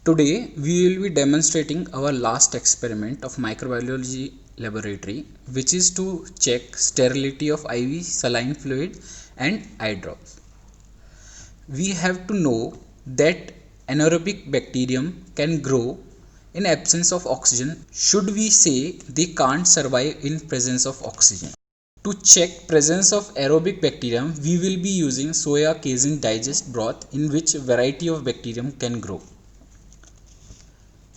Today we will be demonstrating our last experiment of microbiology laboratory, which is to check sterility of IV saline fluid and eye drops. We have to know that anaerobic bacterium can grow in absence of oxygen. Should we say they can't survive in presence of oxygen? To check presence of aerobic bacterium, we will be using soya casein digest broth in which variety of bacterium can grow.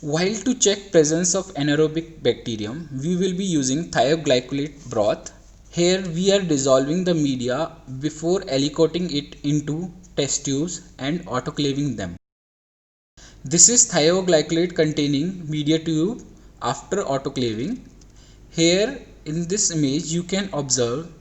While to check presence of anaerobic bacterium, we will be using thioglycolate broth. Here we are dissolving the media before aliquoting it into test tubes and autoclaving them. This is thioglycolate containing media tube after autoclaving. Here in this image you can observe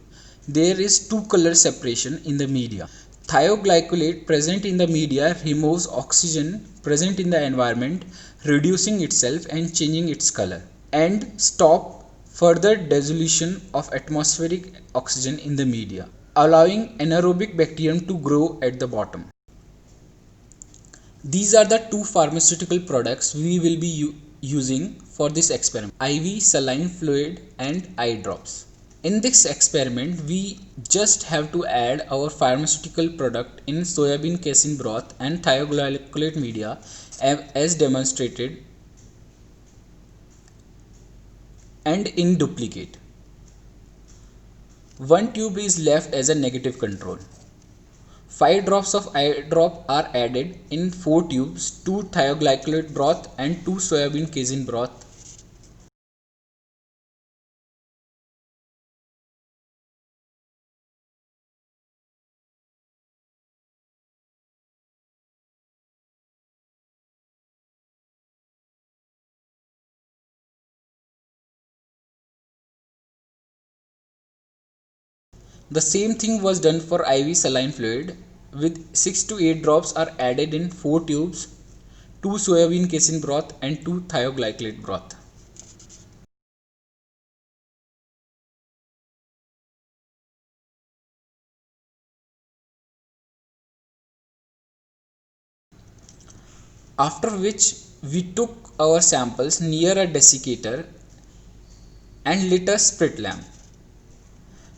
there is two color separation in the media. Thioglycolate present in the media removes oxygen present in the environment, reducing itself and changing its color, and stop further dissolution of atmospheric oxygen in the media, allowing anaerobic bacterium to grow at the bottom. These are the two pharmaceutical products we will be using for this experiment: IV saline fluid and eye drops. In this experiment, we just have to add our pharmaceutical product in soybean casein broth and thioglycolate media as demonstrated and in duplicate. One tube is left as a negative control. 5 drops of eye drop are added in 4 tubes, 2 thioglycolate broth and 2 soybean casein broth. The same thing was done for IV saline fluid, with 6 to 8 drops are added in 4 tubes, 2 soybean casein broth and 2 thioglycolate broth. After which we took our samples near a desiccator and lit a sprit lamp.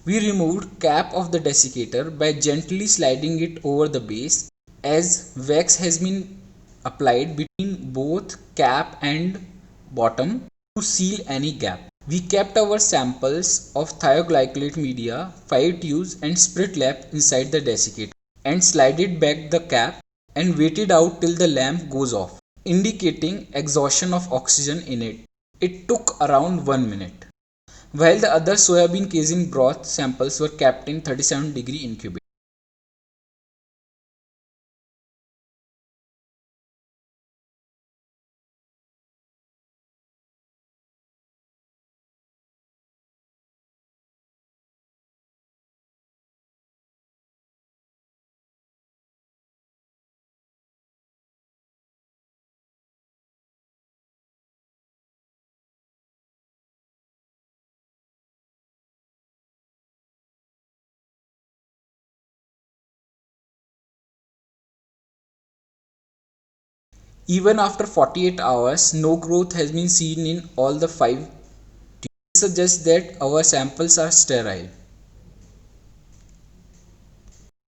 We removed cap of the desiccator by gently sliding it over the base, as wax has been applied between both cap and bottom to seal any gap. We kept our samples of thioglycolate media, 5 tubes and sprit lamp inside the desiccator and slided back the cap and waited out till the lamp goes off, indicating exhaustion of oxygen in it. It took around 1 minute. While the other soybean casein broth samples were kept in 37-degree incubator. Even after 48 hours, no growth has been seen in all the 5 tubes. This suggests that our samples are sterile.